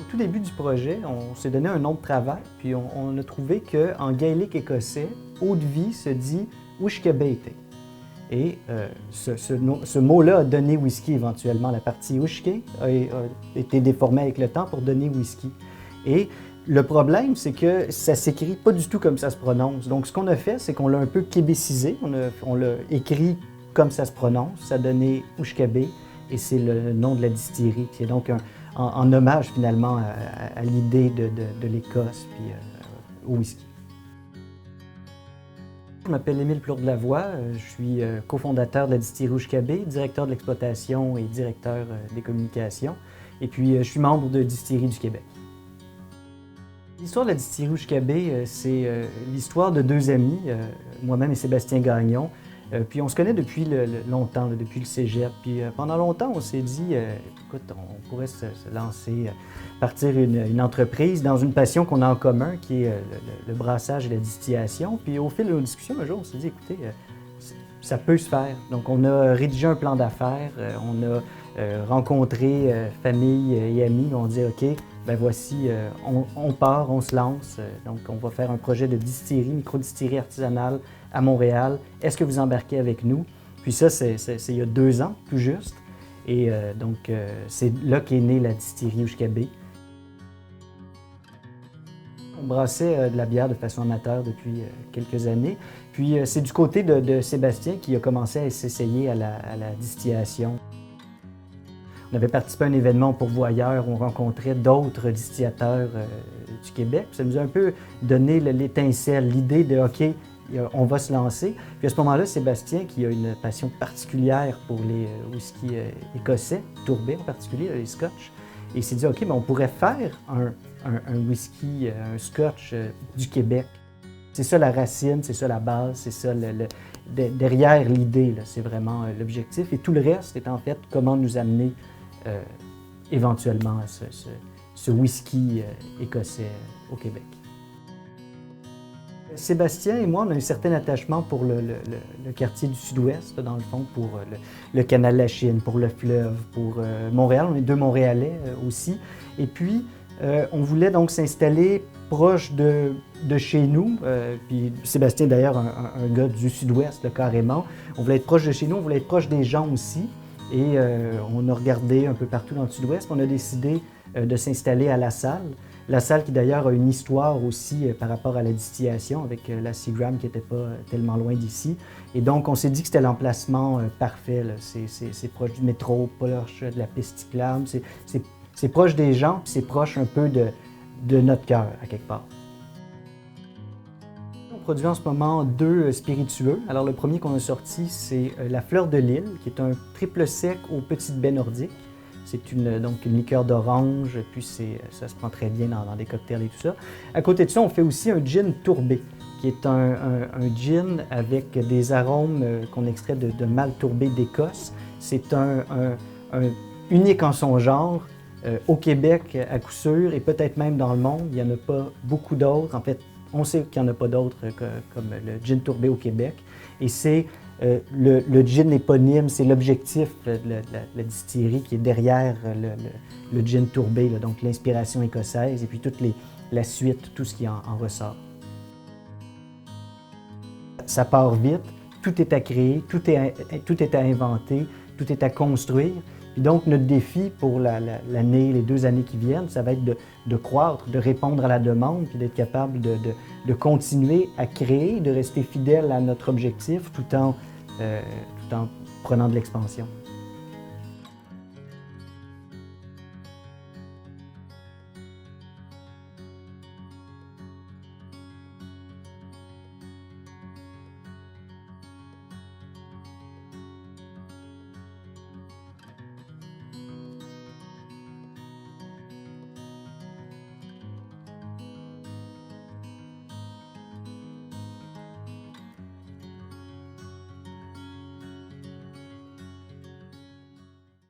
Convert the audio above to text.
tout début du projet, on s'est donné un nom de travail, puis on a trouvé qu'en gaélique écossais, eau de vie se dit Ushkebete. Et ce mot-là a donné whisky éventuellement. La partie Ushke a été déformée avec le temps pour donner whisky. Et le problème, c'est que ça s'écrit pas du tout comme ça se prononce. Donc, ce qu'on a fait, c'est qu'on l'a un peu québécisé. On l'a écrit comme ça se prononce. Ça a donné Ushkebe et c'est le nom de la distillerie. C'est donc en hommage finalement à l'idée de l'Écosse puis au whisky. Je m'appelle Émile Plourde-Lavoie, je suis cofondateur de la distillerie Ushkebe, directeur de l'exploitation et directeur des communications. Et puis, je suis membre de Distillerie du Québec. L'histoire de la distillerie Ushkebe, c'est l'histoire de deux amis, moi-même et Sébastien Gagnon. Puis on se connaît depuis longtemps, depuis le cégep. Puis pendant longtemps, on s'est dit, écoute, on pourrait se lancer, partir une entreprise dans une passion qu'on a en commun, qui est le brassage et la distillation. Puis au fil de nos discussions, un jour, on s'est dit, écoutez, ça peut se faire. Donc on a rédigé un plan d'affaires, on a rencontré famille et amis, on dit, OK, ben voici, on part, on se lance. Donc on va faire un projet de distillerie, micro-distillerie artisanale à Montréal. Est-ce que vous embarquez avec nous? Puis ça, c'est il y a 2 ans, tout juste. Et donc, c'est là qu'est née la distillerie Ushkebe. On brassait de la bière de façon amateur depuis quelques années. Puis c'est du côté de Sébastien qui a commencé à s'essayer à la distillation. On avait participé à un événement pour voyeurs où on rencontrait d'autres distillateurs du Québec. Ça nous a un peu donné l'étincelle, l'idée de OK, on va se lancer. Puis à ce moment-là, Sébastien, qui a une passion particulière pour les whiskies écossais, tourbés en particulier, les scotch, et il s'est dit OK, mais on pourrait faire un whisky, un scotch du Québec. C'est ça la racine, c'est ça la base, c'est ça derrière l'idée, c'est vraiment l'objectif. Et tout le reste est en fait comment nous amener éventuellement à ce whisky écossais au Québec. Sébastien et moi, on a un certain attachement pour le quartier du Sud-Ouest, dans le fond, pour le canal de la Chine, pour le fleuve, pour Montréal. On est 2 Montréalais aussi. Et puis, on voulait donc s'installer proche de chez nous. Puis Sébastien, d'ailleurs, un gars du Sud-Ouest, carrément. On voulait être proche de chez nous, on voulait être proche des gens aussi. Et on a regardé un peu partout dans le Sud-Ouest. On a décidé de s'installer à La Salle. La Salle qui d'ailleurs a une histoire aussi par rapport à la distillation avec la Seagram qui n'était pas tellement loin d'ici. Et donc on s'est dit que c'était l'emplacement parfait. C'est proche du métro, proche de la piste cyclable, c'est proche des gens, puis c'est proche un peu de notre cœur à quelque part. On produit en ce moment 2 spiritueux. Alors le premier qu'on a sorti, c'est la Fleur de l'Île, qui est un triple sec aux petites baies nordiques. C'est donc une liqueur d'orange, puis ça se prend très bien dans des cocktails et tout ça. À côté de ça, on fait aussi un gin tourbé, qui est un gin avec des arômes qu'on extrait de malt tourbé d'Écosse. C'est un unique en son genre, au Québec à coup sûr, et peut-être même dans le monde. Il n'y en a pas beaucoup d'autres. En fait, on sait qu'il n'y en a pas d'autres comme le gin tourbé au Québec. Et c'est le gin éponyme, c'est l'objectif de la distillerie qui est derrière le gin tourbé, donc l'inspiration écossaise et puis la suite, tout ce qui en ressort. Ça part vite, tout est à créer, tout est à inventer, tout est à construire. Et donc notre défi pour l'année, les 2 années qui viennent, ça va être de croître, de répondre à la demande, puis d'être capable de continuer à créer, de rester fidèle à notre objectif tout en prenant de l'expansion.